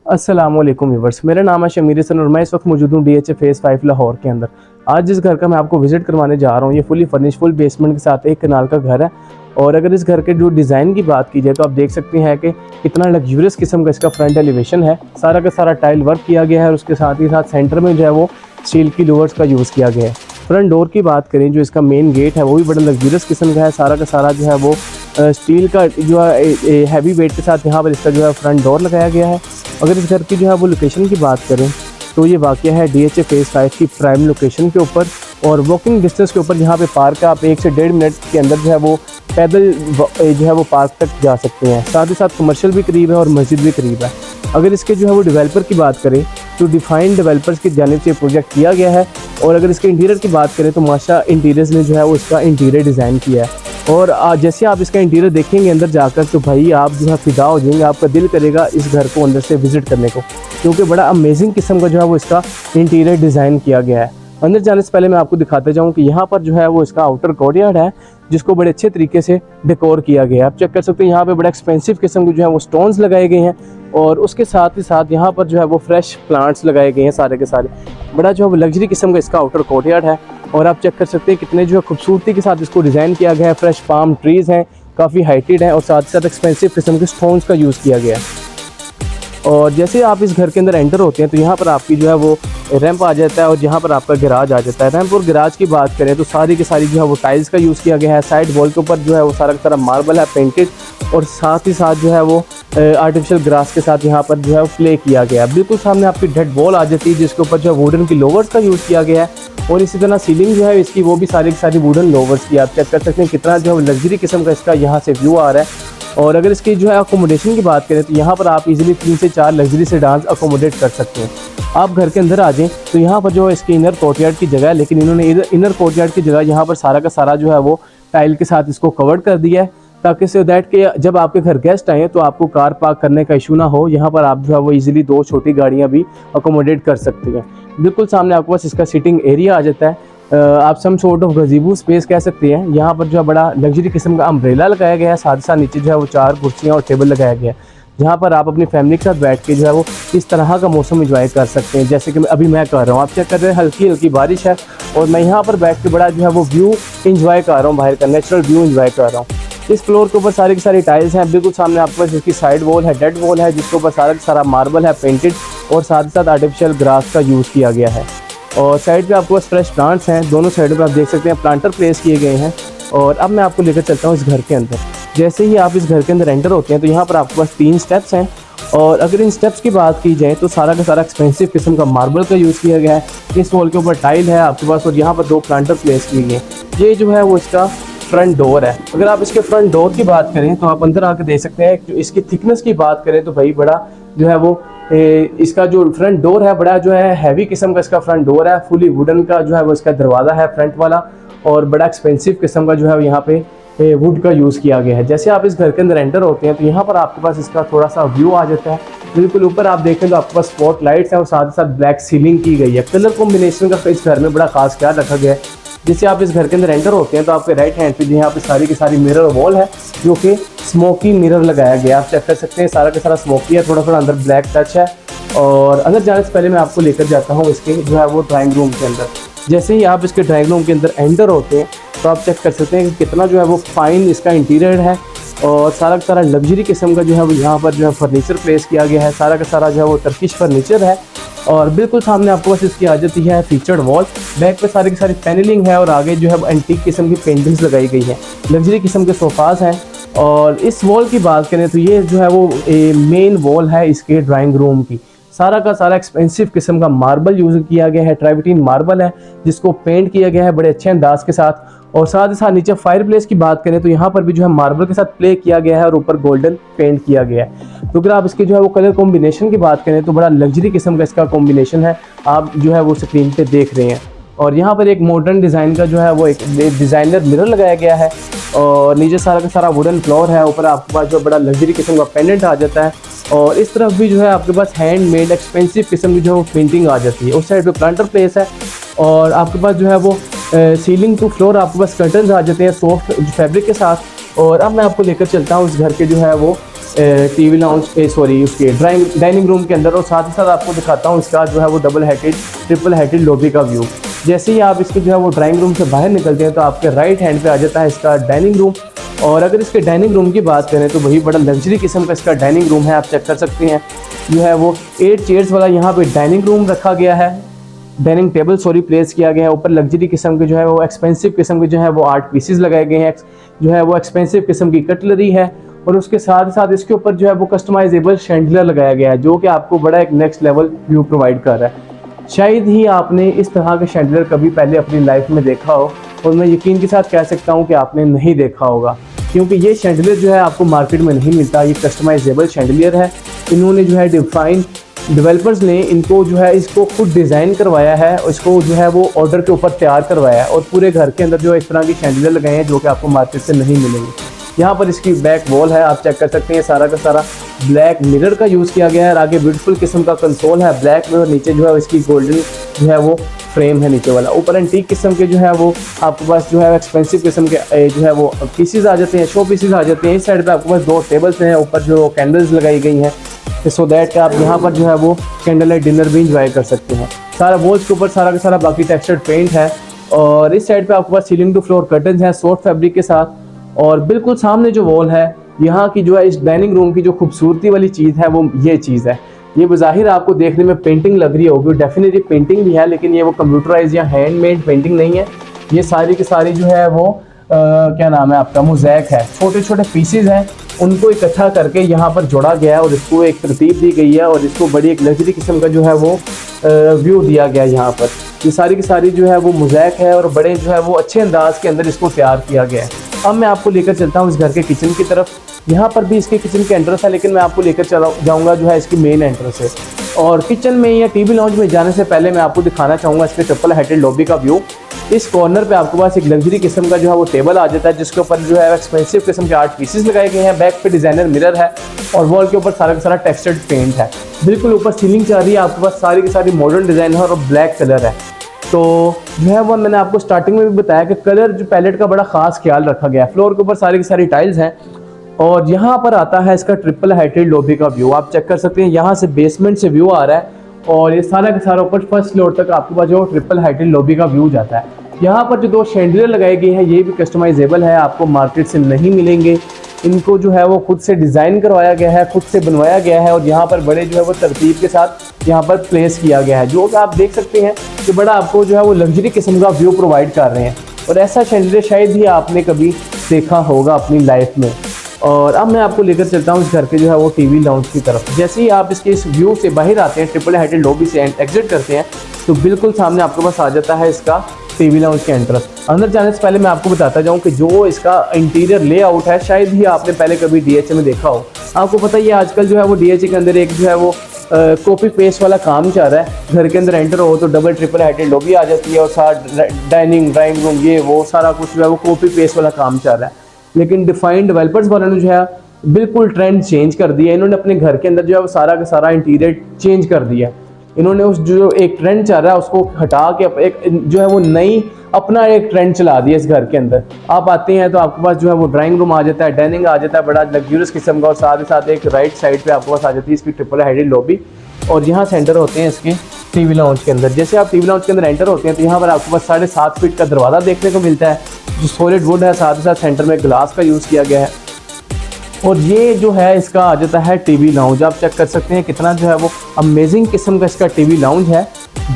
अस्सलामुअलैकुम व्यूअर्स, मेरा नाम है शमीर हसन और मैं इस वक्त मौजूद हूँ DH फेज़ 5 लाहौर के अंदर। आज जिस घर का मैं आपको विजिट करवाने जा रहा हूँ ये फुली फर्निश फुल बेसमेंट के साथ एक कनाल का घर है। और अगर इस घर के जो डिज़ाइन की बात की जाए तो आप देख सकते हैं कि कितना लग्जूरियस किस्म का इसका फ्रंट एलिवेशन है। सारा का सारा टाइल वर्क किया गया है और उसके साथ ही साथ सेंटर में जो है वो स्टील की लूवर्स का यूज़ किया गया है। फ्रंट डोर की बात करें, जो इसका मेन गेट है वो भी बड़ा लग्जूरियस किस्म का है। सारा का सारा जो है वो स्टील का जो है हैवी वेट के साथ यहाँ पर इसका जो है फ्रंट डोर लगाया गया है। अगर इस घर की जो है वो लोकेशन की बात करें तो ये वाक़या है DH फेज़ 5 की प्राइम लोकेशन के ऊपर और वॉकिंग डिस्टेंस के ऊपर। यहाँ पे पार्क है, आप 1 से 1.5 मिनट के अंदर जो है वो पैदल जो है वो पार्क तक जा सकते हैं। साथ ही साथ कमर्शियल भी करीब है और मस्जिद भी करीब है। अगर इसके जो है वो डेवलपर की बात करें तो डिफाइंड डेवलपर्स की जानिब से प्रोजेक्ट किया गया है। और अगर इसके इंटीरियर की बात करें तो माशा इंटीरियर्स ने जो है वो इसका इंटीरियर डिज़ाइन किया है। और जैसे आप इसका इंटीरियर देखेंगे अंदर जाकर तो भाई आप जो है फ़िदा हो जाएंगे, आपका दिल करेगा इस घर को अंदर से विज़िट करने को, क्योंकि बड़ा अमेजिंग किस्म का जो है वो इसका इंटीरियर डिज़ाइन किया गया है। अंदर जाने से पहले मैं आपको दिखाते जाऊँ कि यहाँ पर जो है वो इसका आउटर कोर्टयार्ड है जिसको बड़े अच्छे तरीके से डेकोर किया गया है। आप चेक कर सकते हैं यहाँ पे बड़ा एक्सपेंसिव किस्म के जो है वो स्टोन्स लगाए गए हैं और उसके साथ ही साथ यहाँ पर जो है वो फ्रेश प्लांट्स लगाए गए हैं सारे के सारे। बड़ा जो है वो लग्जरी किस्म का इसका आउटर कोर्टयार्ड है और आप चेक कर सकते हैं कितने जो है खूबसूरती के साथ इसको डिज़ाइन किया गया है। फ्रेश पाम ट्रीज़ हैं, काफ़ी हाइटेड हैं और साथ ही साथ एक्सपेंसिव किस्म के स्टोन्स का यूज़ किया गया है। और जैसे आप इस घर के अंदर एंटर होते हैं तो यहाँ पर आपकी जो है वो रैंप आ जाता है और यहाँ पर आपका गैराज आ जाता है। रैंप और गैराज की बात करें तो सारी की सारी जो है वो टाइल्स का यूज़ किया गया है। साइड वॉल के ऊपर जो है वो सारा का सारा मार्बल है पेंटेड और साथ ही साथ जो है वो आर्टिफिशियल ग्रास के साथ यहाँ पर जो है वो प्ले किया गया है। बिल्कुल सामने आपकी डेड वॉल आ जाती है जिसके ऊपर जो है वुडन की लोवर्स का यूज़ किया गया है और इसी तरह सीलिंग जो है इसकी वो भी सारी की सारी वुडन लोवर्स की। आप चेक कर सकते हैं कितना जो है लग्जरी किस्म का इसका यहाँ से व्यू आ रहा है। और अगर इसकी जो है अकोमोडेशन की बात करें तो यहाँ पर आप इजीली 3 से 4 लग्जरी सेडान्स अकोमोडेट कर सकते हैं। आप घर के अंदर आ जाएं तो यहाँ पर जो है इसकी इनर कोर्टयार्ड की जगह है, लेकिन इन्होंने इनर कोर्टयार्ड की जगह यहाँ पर सारा का सारा जो है वो टाइल के साथ इसको कवर्ड कर दिया है ताकि सो दैट कि जब आपके घर गेस्ट आए तो आपको कार पार्क करने का इशू ना हो। यहाँ पर आप जो है वो इजीली 2 छोटी गाड़ियाँ भी अकोमोडेट कर सकते हैं। बिल्कुल सामने आपके पास इसका सिटिंग एरिया आ जाता है। आप सम सॉर्ट ऑफ गज़ीबो स्पेस कह सकते हैं। यहाँ पर जो है बड़ा लग्जरी किस्म का अम्ब्रेला लगाया गया है, साथ ही साथ नीचे जो है वो 4 कुर्सियाँ और टेबल लगाया गया है जहाँ पर आप अपनी फैमिली के साथ बैठ के जो है वो इस तरह का मौसम एंजॉय कर सकते हैं जैसे कि अभी मैं कर रहा हूँ। आप चेक कर रहे हैं हल्की हल्की बारिश है और मैं यहाँ पर बैठ के बड़ा जो है वो व्यू इंजॉय कर रहा हूँ, बाहर का नेचुरल व्यू इंजॉय कर रहा हूँ। इस फ्लोर के ऊपर सारी की सारी टाइल्स हैं। बिल्कुल सामने आपके पास इसकी साइड वॉल है, डेड वॉल है जिसके ऊपर सारा का सारा मार्बल है पेंटेड और साथ ही साथ आर्टिफिशियल ग्रास का यूज़ किया गया है। और साइड पे आपके पास फ्रेश प्लांट्स हैं, दोनों साइडों पे आप देख सकते हैं प्लांटर प्लेस किए गए हैं। और अब मैं आपको लेकर चलता हूँ इस घर के अंदर। जैसे ही आप इस घर के अंदर एंटर होते हैं तो यहाँ पर आपके पास 3 स्टेप्स हैं और अगर इन स्टेप्स की बात की जाए तो सारा का सारा एक्सपेंसिव किस्म का मार्बल का यूज़ किया गया है। इस वॉल के ऊपर टाइल है आपके पास और यहाँ पर 2 प्लांटर प्लेस किए गए। ये जो है वो इसका फ्रंट डोर है। अगर आप इसके फ्रंट डोर की बात करें तो आप अंदर आकर देख सकते हैं। इसकी थिकनेस की बात करें तो भाई बड़ा जो है वो इसका जो फ्रंट डोर है बड़ा जो है हैवी किस्म का इसका फ्रंट डोर है। फुली वुडन का जो है वो इसका दरवाज़ा है फ्रंट वाला और बड़ा एक्सपेंसिव किस्म का जो है यहाँ पे वुड का यूज़ किया गया है। जैसे आप इस घर के अंदर एंटर होते हैं तो यहाँ पर आपके पास इसका थोड़ा सा व्यू आ जाता है। बिल्कुल ऊपर आप देखें तो आपके पास स्पॉट लाइट्स हैं और साथ ही साथ ब्लैक सीलिंग की गई है। कलर कॉम्बिनेशन का इस घर में बड़ा खास ख्याल रखा गया है। जैसे आप इस घर के अंदर एंटर होते हैं तो आपके राइट हैंड पे यहाँ पे सारी की सारी मिरर वॉल है जो कि स्मोकी मिरर लगाया गया। आप चेक कर सकते हैं सारा का सारा स्मोकी है, थोड़ा थोड़ा अंदर ब्लैक टच है। और अंदर जाने से पहले मैं आपको लेकर जाता हूँ इसके जो है वो ड्राइंग रूम के अंदर। जैसे ही आप इसके ड्राइंग रूम के अंदर एंटर होते हैं तो आप चेक कर सकते हैं कि कितना जो है वो फाइन इसका इंटीरियर है और सारा का सारा लग्जरी किस्म का जो है वो यहाँ पर जो है फर्नीचर प्लेस किया गया है। सारा का सारा जो है वो टर्किश फर्नीचर है और बिल्कुल सामने आपको बस इसकी आ जाती है फीचर्ड वॉल। बैक पे सारी की सारी पैनलिंग है और आगे जो है एंटीक किस्म की पेंटिंग्स लगाई गई है। लग्जरी किस्म के सोफाज हैं। और इस वॉल की बात करें तो ये जो है वो मेन वॉल है इसके ड्राइंग रूम की। सारा का सारा एक्सपेंसिव किस्म का मार्बल यूज़ किया गया है, ट्राइबटीन मार्बल है जिसको पेंट किया गया है बड़े अच्छे अंदाज के साथ। और साथ ही साथ नीचे फायर प्लेस की बात करें तो यहाँ पर भी जो है मार्बल के साथ प्ले किया गया है और ऊपर गोल्डन पेंट किया गया है। तो अगर आप इसके जो है वो कलर कॉम्बिनेशन की बात करें तो बड़ा लग्जरी किस्म का इसका कॉम्बिनेशन है, आप जो है वो स्क्रीन पे देख रहे हैं। और यहाँ पर एक मॉडर्न डिज़ाइन का जो है वो एक डिज़ाइनर मिरर लगाया गया है और नीचे सारा का सारा वुडन फ्लोर है। ऊपर आपके पास जो बड़ा लग्जरी किस्म का पेंडेंट आ जाता है और इस तरफ भी जो है आपके पास हैंडमेड एक्सपेंसिव किस्म की जो पेंटिंग आ जाती है। उस साइड पे प्लांटर प्लेस है और आपके पास जो है वो सीलिंग टू फ्लोर आपके पास कर्टन्स आ जाते हैं सॉफ्ट फैब्रिक के साथ। और अब मैं आपको लेकर चलता हूँ इस घर के जो है वो टीवी लाउंज सॉरी उसके डाइनिंग रूम के अंदर, और साथ ही साथ आपको दिखाता हूँ इसका जो है वो ट्रिपल हेडेड लॉबी का व्यू। जैसे ही आप इसके जो है वो ड्राइंग रूम से बाहर निकलते हैं तो आपके राइट हैंड पे आ जाता है इसका डाइनिंग रूम। और अगर इसके डाइनिंग रूम की बात करें तो वही बड़ा लग्जरी किस्म का इसका डाइनिंग रूम है। आप चेक कर सकते हैं जो है वो 8 चेयर्स वाला यहाँ पे डाइनिंग रूम रखा गया है, डाइनिंग टेबल प्लेस किया गया है। ऊपर लग्जरी किस्म के जो है वो एक्सपेंसिव किस्म के जो है वो आर्ट पीसेस लगाए गए हैं, जो है वो एक्सपेंसिव किस्म की कटलरी है। और उसके साथ साथ इसके ऊपर जो है वो कस्टमाइजेबल शैंडलियर लगाया गया है, जो कि आपको बड़ा एक नेक्स्ट लेवल व्यू प्रोवाइड कर रहा है। शायद ही आपने इस तरह के शैंडलियर कभी पहले अपनी लाइफ में देखा हो, और मैं यकीन के साथ कह सकता हूँ कि आपने नहीं देखा होगा, क्योंकि ये शैंडलियर जो है आपको मार्केट में नहीं मिलता। ये कस्टमाइजेबल शैंडलियर है। इन्होंने जो है डेवलपर्स ने इनको जो है इसको खुद डिज़ाइन करवाया है, इसको जो है वो ऑर्डर के ऊपर तैयार करवाया है, और पूरे घर के अंदर जो है इस तरह की शैंडलियर लगाए हैं जो कि आपको मार्केट से नहीं मिलेंगे। यहाँ पर इसकी बैक वॉल है, आप चेक कर सकते हैं, सारा का सारा ब्लैक मिरर का यूज़ किया गया है। और आगे ब्यूटीफुल किस्म का कंसोल है ब्लैक में, और नीचे जो है इसकी गोल्डन जो है वो फ्रेम है नीचे वाला। ऊपर एंटीक किस्म के जो है वो आपके पास जो है एक्सपेंसिव किस्म के जो है वो पीसेस आ जाते हैं, शो पीसेस आ जाते हैं। इस साइड पे आपके पास 2 टेबल्स हैं, ऊपर जो कैंडल्स लगाई गई हैं, सो दैट आप यहाँ पर जो है वो कैंडल लाइट डिनर भी इंजॉय कर सकते हैं। सारा वॉल्स के ऊपर सारा का सारा बाकी टेक्सचर्ड पेंट है। और इस साइड पे आपके पास सीलिंग टू फ्लोर कर्टन्स हैं सॉफ्ट फैब्रिक के साथ। और बिल्कुल सामने जो वॉल है यहाँ की जो है इस डाइनिंग रूम की जो खूबसूरती वाली चीज़ है वो ये चीज़ है। ये बज़ाहिर आपको देखने में पेंटिंग लग रही होगी, डेफिनेटली पेंटिंग भी है, लेकिन ये वो कंप्यूटराइज या हैंडमेड पेंटिंग नहीं है। ये सारी की सारी जो है वो क्या नाम है आपका, मोज़ैक है। छोटे छोटे पीसेज हैं, उनको इकट्ठा करके यहाँ पर जोड़ा गया है और इसको एक तरतीब दी गई है, और इसको बड़ी एक लग्जरी किस्म का जो है वो व्यू दिया गया है यहाँ पर। ये सारी की सारी जो है वो मोज़ैक है, और बड़े जो है वो अच्छे अंदाज के अंदर इसको तैयार किया गया है। अब मैं आपको लेकर चलता हूँ इस घर के किचन की तरफ। यहाँ पर भी इसके किचन के एंट्रेंस है, लेकिन मैं आपको लेकर चला जाऊँगा जो है इसकी मेन एंट्रेंस है। और किचन में या टीवी लाउंज में जाने से पहले मैं आपको दिखाना चाहूँगा इसके ट्रिपल हेडेड लॉबी का व्यू। इस कॉर्नर पे आपके पास एक लग्जरी किस्म का जो है वो टेबल आ जाता है, जिसके ऊपर जो है एक्सपेंसिव किस्म के आर्ट पीसेस लगाए गए हैं। बैक पे डिजाइनर मिरर है, और वॉल के ऊपर सारा का सारा टेक्सचर्ड पेंट है। बिल्कुल ऊपर सीलिंग जा रही है आपके पास, सारी की सारी मॉडर्न डिज़ाइन है और ब्लैक कलर है। तो जो है वो मैंने आपको स्टार्टिंग में भी बताया कि कलर जो पैलेट का बड़ा खास ख्याल रखा गया है। फ्लोर के ऊपर सारी की सारी टाइल्स हैं, और यहाँ पर आता है इसका ट्रिपल हेडेड लॉबी का व्यू। आप चेक कर सकते हैं, यहाँ से बेसमेंट से व्यू आ रहा है, और ये सारा का सारा ऊपर फर्स्ट फ्लोर तक आपके पास जो ट्रिपल हेडेड लॉबी का व्यू जाता है। यहाँ पर जो 2 शैंडलियर लगाए गए हैं ये भी कस्टमाइजेबल है, आपको मार्केट से नहीं मिलेंगे। इनको जो है वो खुद से डिज़ाइन करवाया गया है, खुद से बनवाया गया है, और यहाँ पर बड़े जो है वो तरतीब के साथ यहाँ पर प्लेस किया गया है, जो कि आप देख सकते हैं कि बड़ा आपको जो है वो लग्जरी किस्म का व्यू प्रोवाइड कर रहे हैं। और ऐसा शैंडलियर शायद ही आपने कभी देखा होगा अपनी लाइफ में। और अब मैं आपको लेकर चलता हूँ इस घर के जो है वो टीवी लाउंज की तरफ। जैसे ही आप इसके इस व्यू से बाहर आते हैं, ट्रिपल हेडेड लॉबी से एग्जिट करते हैं, तो बिल्कुल सामने आपके पास आ जाता है इसका टीवी लाउंज के एंट्रेंस। अंदर जाने से पहले मैं आपको बताता जाऊं कि जो इसका इंटीरियर लेआउट है शायद ही आपने पहले कभी डीएचए में देखा हो। आपको पता ही है आजकल जो है वो डीएचए के अंदर एक जो है वो कॉपी पेस्ट वाला काम चल रहा है। घर के अंदर एंटर हो तो डबल ट्रिपल हेडेड लॉबी आ जाती है, और साथ ड्राइंग रूम ये वो सारा कुछ जो है वो कॉपी पेस्ट वाला काम चल रहा है। लेकिन डिफाइंड डेवलपर्स वालों ने जो है बिल्कुल ट्रेंड चेंज कर दिया। इन्होंने अपने घर के अंदर जो है वो सारा का सारा इंटीरियर चेंज कर दिया। इन्होंने उस जो एक ट्रेंड चल रहा है उसको हटा के एक जो है वो नई अपना एक ट्रेंड चला दिया इस घर के अंदर। आप आते हैं तो आपके पास जो है वो ड्राइंग रूम आ जाता है, डाइनिंग आ जाता है बड़ा लग्जूरियस किस्म का, और साथ ही साथ एक राइट साइड पे आपके पास आ जाती है इसकी ट्रिपल हेडेड लॉबी, और यहाँ सेंटर होते हैं इसके टीवी लाउंज के अंदर। जैसे आप टीवी लाउंज के अंदर एंटर होते हैं तो यहाँ पर आपके पास 7.5 फीट का दरवाज़ा देखने को मिलता है, जो सॉलिड वुड है, साथ ही साथ सेंटर में ग्लास का यूज़ किया गया है। और ये जो है इसका आ जाता है टीवी लाउंज। आप चेक कर सकते हैं कितना जो है वो अमेजिंग किस्म का इसका टीवी लाउंज है।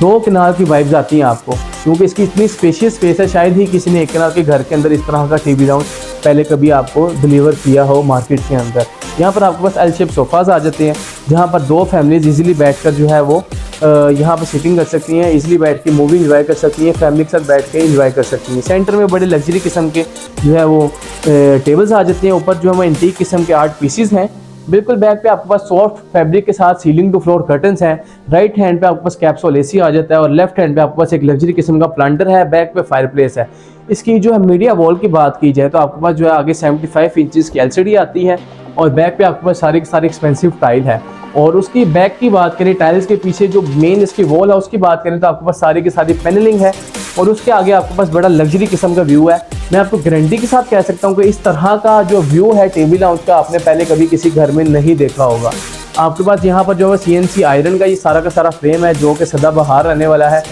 2 कनाल की वाइब्स आती हैं आपको, क्योंकि इसकी इतनी स्पेशियस स्पेस है। शायद ही किसी ने एक कनाल के घर के अंदर इस तरह का टीवी लाउंज पहले कभी आपको डिलीवर किया हो मार्केट के अंदर। यहाँ पर आपके पास एल शेप सोफ़ाज़ आ जाते हैं, जहाँ पर 2 फैमिलीज इजीली बैठकर जो है वो यहाँ पर सिटिंग कर सकती हैं, इजीली बैठ के मूवी इंजॉय कर सकती हैं, फैमिली के साथ बैठ के इंजॉय कर सकती हैं। सेंटर में बड़े लग्जरी किस्म के जो है वो टेबल्स आ जाते हैं। ऊपर जो है वो एंटीक किस्म के आर्ट पीसेस हैं। बिल्कुल बैक पे आपके पास सॉफ्ट फैब्रिक के साथ सीलिंग टू फ्लोर कर्टन्स हैं। राइट हैंड पे आपके पास कैप्सूल एसी आ जाता है, और लेफ्ट हैंड पे आपके पास एक लग्जरी किस्म का प्लांटर है। बैक पे फायरप्लेस है। इसकी जो है मीडिया वॉल की बात की जाए तो आपके पास जो है आगे 75 इंचज़ की LCD आती है, और बैक पे आपके पास सारी की सारी एक्सपेंसिव टाइल है। और उसकी बैक की बात करें, टाइल्स के पीछे जो मेन इसकी वॉल है उसकी बात करें तो आपके पास सारी की सारी पैनलिंग है और उसके आगे आपके पास बड़ा लग्जरी किस्म का व्यू है। मैं आपको गारंटी के साथ कह सकता हूँ कि इस तरह का जो व्यू है टीवी लाउंज का आपने पहले कभी किसी घर में नहीं देखा होगा। आपके पास यहाँ पर जो है CNC आयरन का ये सारा का सारा फ्रेम है जो कि सदाबहार रहने वाला है,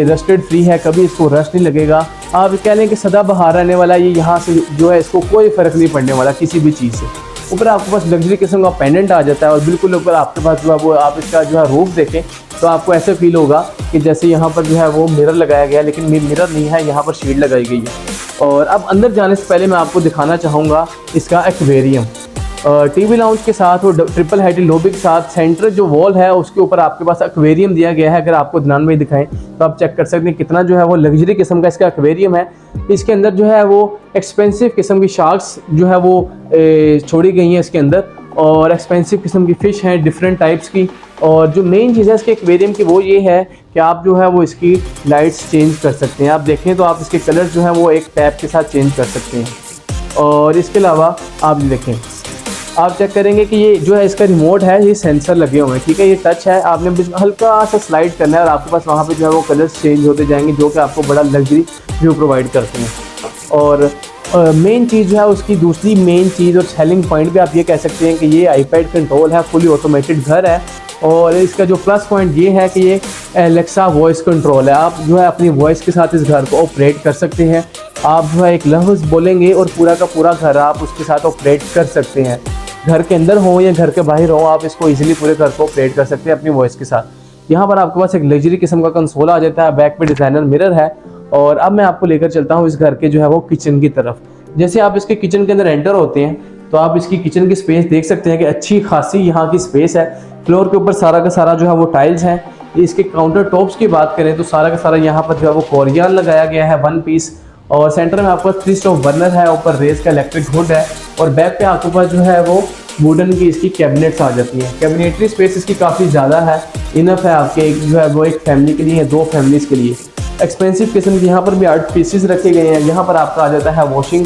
रस्टेड फ्री है, कभी इसको रस्ट नहीं लगेगा। आप कह लें कि सदाबहार रहने वाला ये यहाँ से जो है इसको कोई फ़र्क नहीं पड़ने वाला किसी भी चीज़ से। ऊपर आपके पास लग्जरी किस्म का पेंडेंट आ जाता है और बिल्कुल ऊपर आपके पास जो है वो आप इसका जो है रूफ देखें तो आपको ऐसे फील होगा कि जैसे यहाँ पर जो है वो मिरर लगाया गया है, लेकिन मिरर नहीं है, यहाँ पर शीट लगाई गई है। और अब अंदर जाने से पहले मैं आपको दिखाना चाहूँगा इसका एक्वेरियम। टीवी लाउंज के साथ और ट्रिपल हाइट लॉबी के साथ सेंटर जो वॉल है उसके ऊपर आपके पास एक्वेरियम दिया गया है। अगर आपको ध्यान में दिखाएं तो आप चेक कर सकते हैं कितना जो है वो लग्जरी किस्म का इसका एक्वेरियम है। इसके अंदर जो है वो एक्सपेंसिव किस्म की शार्क्स जो है वो छोड़ी गई हैं इसके अंदर, और एक्सपेंसिव किस्म की फ़िश हैं डिफरेंट टाइप्स की। और जो मेन चीज़ है इसके एक्वेरियम की वो ये है कि आप जो है वो इसकी लाइट्स चेंज कर सकते हैं। आप देखें तो आप इसके कलर जो है वो एक टैप के साथ चेंज कर सकते हैं। और इसके अलावा आप देखें, आप चेक करेंगे कि ये जो है इसका रिमोट है, ये सेंसर लगे हुए हैं, ठीक है, ये टच है, आपने हल्का सा स्लाइड करना है और आपके पास वहाँ पे जो है वो कलर्स चेंज होते जाएंगे जो कि आपको बड़ा लग्जरी व्यू प्रोवाइड करते हैं। और मेन चीज़ जो है उसकी दूसरी मेन चीज़ और सेलिंग पॉइंट भी आप ये कह सकते हैं कि ये आईपैड कंट्रोल है, फुली ऑटोमेटेड घर है। और इसका जो प्लस पॉइंट ये है कि ये एलेक्सा वॉइस कंट्रोल है। आप जो है अपनी वॉइस के साथ इस घर को ऑपरेट कर सकते हैं। आप जो है एक लफ्ज़ बोलेंगे और पूरा का पूरा घर आप उसके साथ ऑपरेट कर सकते हैं। घर के अंदर हो या घर के बाहर हो, आप इसको इजीली पूरे घर को ऑपरेट कर सकते हैं अपनी वॉइस के साथ। यहाँ पर आपके पास एक लग्जरी किस्म का कंसोल आ जाता है, बैक पे डिज़ाइनर मिरर है। और अब मैं आपको लेकर चलता हूँ इस घर के जो है वो किचन की तरफ। जैसे आप इसके किचन के अंदर एंटर होते हैं तो आप इसकी किचन की स्पेस देख सकते हैं कि अच्छी खासी यहाँ की स्पेस है। फ्लोर के ऊपर सारा का सारा जो है वो टाइल्स हैं। इसके काउंटर टॉप्स की बात करें तो सारा का सारा यहाँ पर जो है वो कोरियल लगाया गया है 1 पीस। और सेंटर में आपके पास 3 स्टोव बर्नर है, ऊपर रेस का इलेक्ट्रिक हुड है और बैक पे आपके पास जो है वो वुडन की इसकी कैबिनेट्स आ जाती हैं। कैबिनेटरी स्पेस इसकी काफ़ी ज़्यादा है, इनफ है आपके जो है वो एक फैमिली के लिए, 2 फैमिलीज़ के लिए। एक्सपेंसिव किस्म के यहाँ पर भी 8 पीसेस रखे गए हैं। यहाँ पर आपका आ जाता है वॉशिंग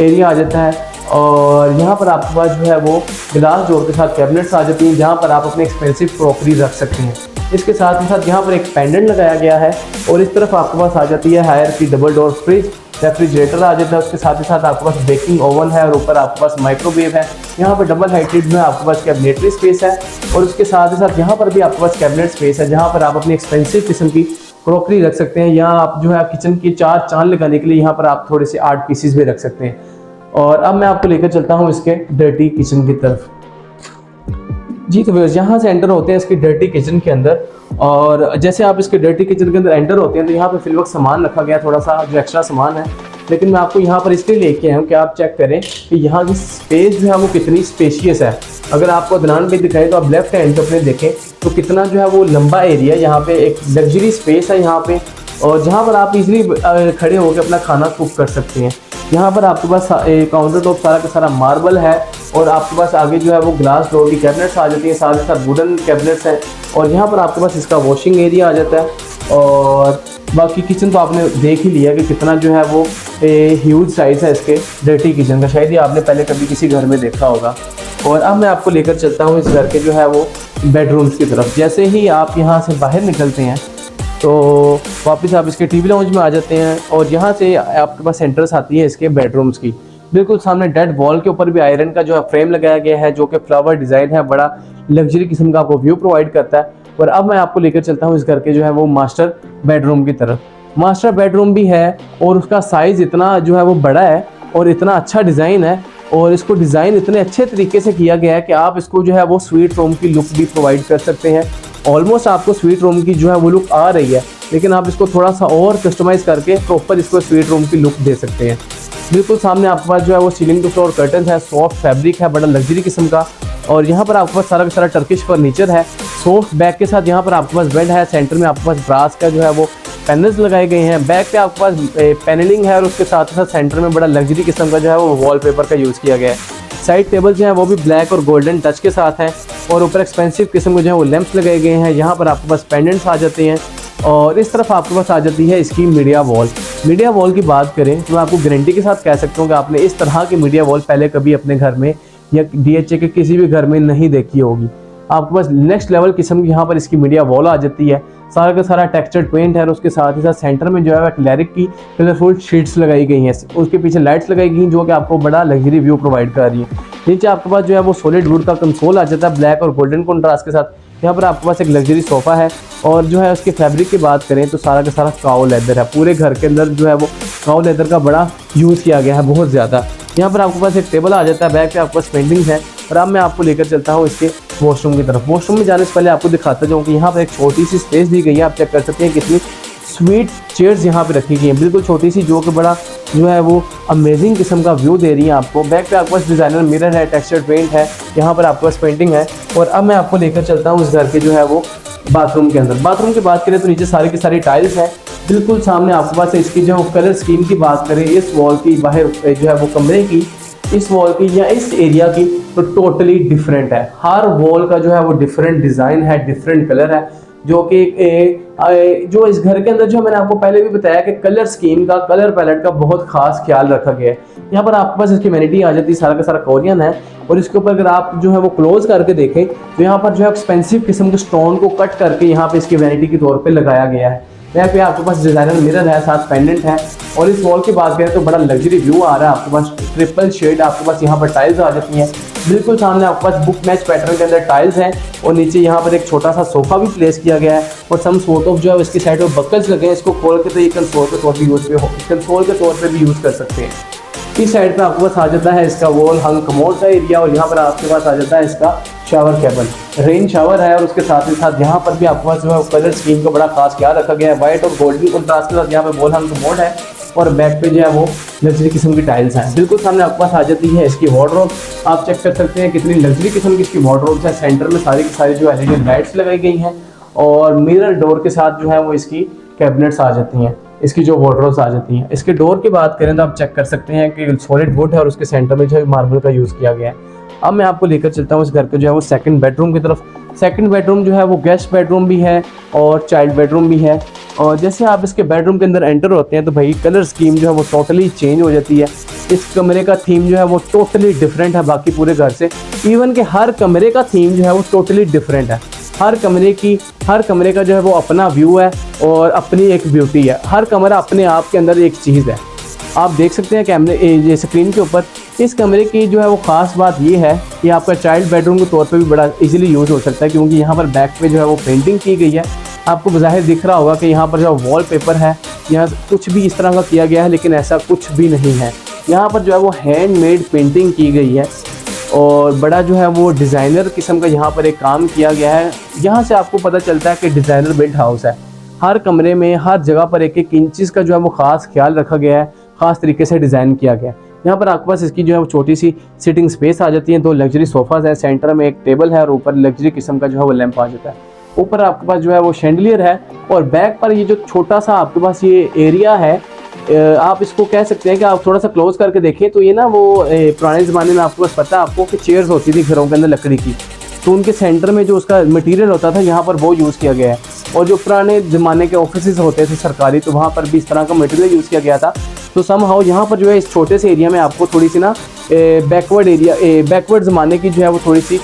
एरिया आ जाता है और यहाँ पर आपके पास जो है वो ग्लास डोर के साथ कैबिनेट्स आ जाती हैं जहाँ पर आप अपने एक्सपेंसिव क्रॉकरी रख सकते हैं। इसके साथ ही साथ यहाँ पर एक पेंडेंट लगाया गया है और इस तरफ आपके पास आ जाती है हायर की डबल डोर फ्रिज, रेफ्रिजरेटर आ जाता है। उसके साथ ही साथ आपके पास बेकिंग ओवन है और ऊपर आपके पास माइक्रोवेव है। यहाँ पर डबल हाइटेड में आपके पास कैबिनेटरी स्पेस है और उसके साथ ही साथ यहाँ पर भी आपके पास कैबिनेट स्पेस है जहाँ पर आप अपनी एक्सपेंसिव किस्म की क्रॉकरी रख सकते हैं। यहाँ आप जो है किचन की 4 चांद लगाने के लिए यहाँ पर आप थोड़े से 8 पीसेस भी रख सकते हैं। और अब मैं आपको लेकर चलता हूँ इसके डर्टी किचन की तरफ। जी तो यहाँ से एंटर होते हैं इसकी डर्टी किचन के अंदर। और जैसे आप इसके डर्टी किचन के अंदर एंटर होते हैं तो यहाँ पे फिल वक्त सामान रखा गया, थोड़ा सा जो एक्स्ट्रा सामान है, लेकिन मैं आपको यहाँ पर इसलिए लेके आया हूँ कि आप चेक करें कि यहाँ की स्पेस जो है वो कितनी स्पेशियस है। अगर आपको ध्यान पे दिखाए तो आप लेफ्ट हैंड पे अपने देखें तो कितना जो है वो लंबा एरिया, यहाँ पे एक लग्जरी स्पेस है यहाँ पे, और जहाँ पर आप इजीली खड़े होकर अपना खाना कुक कर सकते हैं। यहाँ पर आपके पास काउंटर टॉप सारा का सारा मार्बल है और आपके पास आगे जो है वो ग्लास डोर की कैबिनेट्स आ जाती हैं, साथ ही साथ वुडन कैबिनेट्स हैं। और यहाँ पर आपके पास इसका वॉशिंग एरिया आ जाता है। और बाकी किचन तो आपने देख ही लिया कि कितना जो है वो ह्यूज साइज़ है इसके डर्टी किचन का, शायद ही आपने पहले कभी किसी घर में देखा होगा। और अब मैं आपको लेकर चलता हूँ इस घर के जो है वो बेडरूम्स की तरफ। जैसे ही आप यहाँ से बाहर निकलते हैं तो वापस आप इसके टीवी लाउंज में आ जाते हैं और यहाँ से आपके पास एंट्रेंस आती है इसके बेडरूम्स की। बिल्कुल सामने डेड वॉल के ऊपर भी आयरन का जो है फ्रेम लगाया गया है जो कि फ्लावर डिज़ाइन है, बड़ा लग्जरी किस्म का आपको व्यू प्रोवाइड करता है। और अब मैं आपको लेकर चलता हूँ इस घर के जो है वो मास्टर बेडरूम की तरफ। मास्टर बेडरूम भी है और उसका साइज़ इतना जो है वो बड़ा है और इतना अच्छा डिज़ाइन है और इसको डिज़ाइन इतने अच्छे तरीके से किया गया है कि आप इसको जो है वो स्वीट रूम की लुक भी प्रोवाइड कर सकते हैं। ऑलमोस्ट आपको स्वीट रूम की जो है वो लुक आ रही है, लेकिन आप इसको थोड़ा सा और कस्टमाइज़ करके प्रॉपर इसको स्वीट रूम की लुक दे सकते हैं। बिल्कुल सामने आपके पास जो है वो सीलिंग टू फ्लोर कर्टन है, सॉफ्ट फैब्रिक है, बड़ा लग्जरी किस्म का। और यहाँ पर आपके पास सारा का सारा टर्किश फर्नीचर है, सॉफ्ट बैक के साथ यहाँ पर आपके पास बेड है। सेंटर में आपके पास ब्रास का जो है वो पैनल्स लगाए गए हैं। बैक पे आपके पास पैनलिंग है और उसके साथ साथ सेंटर में बड़ा लग्जरी किस्म का जो है वो वॉलपेपर का यूज़ किया गया है। साइड टेबल जो है वो भी ब्लैक और गोल्डन टच के साथ है और ऊपर एक्सपेंसिव किस्म के जो है वो लैंप्स लगाए गए हैं। यहाँ पर आपके पास पेंडेंट्स आ जाते हैं और इस तरफ आपके पास आ जाती है इसकी मीडिया वॉल। मीडिया वॉल की बात करें तो मैं आपको गारंटी के साथ कह सकता हूँ कि आपने इस तरह की मीडिया वॉल पहले कभी अपने घर में या DHA के किसी भी घर में नहीं देखी होगी। आपके पास नेक्स्ट लेवल किस्म की यहाँ पर इसकी मीडिया वॉल आ जाती है। सारा का सारा टेक्सचर्ड पेंट है और उसके साथ ही साथ सेंटर में जो है क्लैरिक की कलरफुल शीट्स लगाई गई हैं। उसके पीछे लाइट्स लगाई गई हैं जो कि आपको बड़ा लग्जरी व्यू प्रोवाइड कर रही है। नीचे आपके पास जो है वो सॉलिड वुड का कंसोल आ जाता है ब्लैक और गोल्डन कॉन्ट्रास्ट के साथ। यहाँ पर आपके पास एक लग्जरी सोफ़ा है और जो है उसके फैब्रिक की बात करें तो सारा का सारा काऊ लेदर है। पूरे घर के अंदर जो है वो काऊ लेदर का बड़ा यूज़ किया गया है, बहुत ज़्यादा। यहाँ पर आपके पास एक टेबल आ जाता है, बैक पे आपके पास पेंटिंग्स है। और अब मैं आपको लेकर चलता हूँ इसके वॉशरूम की तरफ। वॉशरूम में जाने से पहले आपको दिखाता जाऊँ कि यहाँ पर एक छोटी सी स्पेस दी गई है। आप चेक कर सकते हैं कितनी स्वीट चेयर्स यहाँ पे रखी गई हैं, बिल्कुल छोटी सी, जो कि बड़ा जो है वो अमेजिंग किस्म का व्यू दे रही है आपको। बैक पे आपके पास डिज़ाइनर मिरर है, टेक्सचर्ड पेंट है, यहाँ पर आपके पास पेंटिंग है। और अब मैं आपको लेकर चलता हूँ इस घर के जो है वो बाथरूम के अंदर। बाथरूम की बात करें तो नीचे सारी की सारी टाइल्स हैं। बिल्कुल सामने आपके पास इसकी जो कलर स्कीम की बात करें, इस वॉल की बाहर जो है वो कमरे की, इस वॉल की या इस एरिया की, तो टोटली डिफरेंट है। हर वॉल का जो है वो डिफरेंट डिज़ाइन है, डिफरेंट कलर है, जो कि जो इस घर के अंदर जो मैंने आपको पहले भी बताया कि कलर स्कीम का, कलर पैलेट का बहुत खास ख्याल रखा गया है। यहाँ पर आपके पास इसकी वैनिटी आ जाती है, सारा का सारा कोरियन है। और इसके ऊपर अगर आप जो है वो क्लोज करके देखें तो यहाँ पर जो है एक्सपेंसिव किस्म के स्टोन को कट करके यहाँ पे इसकी वैनिटी के तौर पे लगाया गया है। यहाँ पे आपके पास डिजाइनर मिरर है, साथ पेंडेंट है। और इस वॉल की बात करें तो बड़ा लग्जरी व्यू आ रहा है आपके पास। ट्रिपल शेड आपके पास यहाँ पर टाइल्स आ जाती हैं। बिल्कुल सामने आपके पास बुक मैच पैटर्न के अंदर टाइल्स हैं। और नीचे यहाँ पर एक छोटा सा सोफा भी प्लेस किया गया है और सम सॉर्ट ऑफ जो है इसकी साइड में बकल्स लगे हैं। इसको खोल के तो ये कंसोल के तौर पर भी यूज़ कर सकते हैं। इस साइड पे आपके पास आ जाता है इसका वॉल हंग कमोड का एरिया और यहाँ पर आपके पास आ जाता है इसका शावर केबल, रेन शावर है। और उसके साथ ही साथ यहाँ पर भी आपके पास जो है कलर स्कीम का बड़ा खास ख्याल रखा गया है। व्हाइट और गोल्डन कॉन्ट्रास्ट के साथ यहाँ पे वॉल हंग कमोड है और बैक पे जो है वो लग्जरी किस्म की टाइल्स हैं। बिल्कुल सामने आपके पास आ जाती है इसकी वार्डरोब। आप चेक कर सकते हैं कितनी लग्जरी किस्म की इसकी वार्डरोब्स है। सेंटर में सारी की सारी जो एलईडी लाइट्स लगाई गई हैं और मिरर डोर के साथ जो है वो इसकी कैबिनेट्स आ जाती हैं, इसकी जो वार्डरोब्स आ जाती हैं। इसके डोर की बात करें तो आप चेक कर सकते हैं कि सॉलिड वुड है और उसके सेंटर में जो है मार्बल का यूज़ किया गया है। अब मैं आपको लेकर चलता हूँ इस घर के जो है वो सेकंड बेडरूम की तरफ। सेकंड बेडरूम जो है वो गेस्ट बेडरूम भी है और चाइल्ड बेडरूम भी है। और जैसे आप इसके बेडरूम के अंदर एंटर होते हैं तो भाई कलर स्कीम जो है वो टोटली चेंज हो जाती है। इस कमरे का थीम जो है वो टोटली डिफरेंट है बाकी पूरे घर से। इवन कि हर कमरे का थीम जो है वो टोटली डिफरेंट है। हर कमरे का जो है वो अपना व्यू है और अपनी एक ब्यूटी है। हर कमरा अपने आप के अंदर एक चीज़ है। आप देख सकते हैं कैमरे ये स्क्रीन के ऊपर। इस कमरे की जो है वो ख़ास बात ये है कि आपका चाइल्ड बेडरूम के तौर पे भी बड़ा इजीली यूज़ हो सकता है, क्योंकि यहाँ पर बैक पे जो है वो पेंटिंग की गई है। आपको बज़ाहिर दिख रहा होगा कि यहाँ पर जो वॉलपेपर है, यहाँ कुछ भी इस तरह का किया गया है, लेकिन ऐसा कुछ भी नहीं है। यहाँ पर जो है वो हैंडमेड पेंटिंग की गई है और बड़ा जो है वो डिज़ाइनर किस्म का यहाँ पर एक काम किया गया है। यहाँ से आपको पता चलता है कि डिज़ाइनर बिल्ट हाउस है। हर कमरे में, हर जगह पर एक एक इंचज़ का जो है वो ख़ास ख्याल रखा गया है, ख़ास तरीके से डिज़ाइन किया गया है। यहाँ पर आपके पास इसकी जो है वो छोटी सी सिटिंग स्पेस आ जाती है। 2 लग्जरी सोफ़ाज़ है, सेंटर में एक टेबल है और ऊपर लग्जरी किस्म का जो है वो लैंप आ जाता है। ऊपर आपके पास जो है वो शैंडलियर है और बैक पर ये जो छोटा सा आपके पास ये एरिया है, आप इसको कह सकते हैं कि आप थोड़ा सा क्लोज करके देखें तो ये ना वो पुराने ज़माने में आपके पास पता है आपको कि चेयर्स होती थी घरों के अंदर लकड़ी की, तो उनके सेंटर में जो उसका मटेरियल होता था यहाँ पर वो यूज़ किया गया है। और जो पुराने ज़माने के ऑफिसेज होते थे सरकारी, तो वहाँ पर भी इस तरह का मटेरियल यूज़ किया गया था। तो समहाउ यहाँ पर जो है इस छोटे से एरिया में आपको थोड़ी सी ना बैकवर्ड ज़माने की जो है वो थोड़ी सी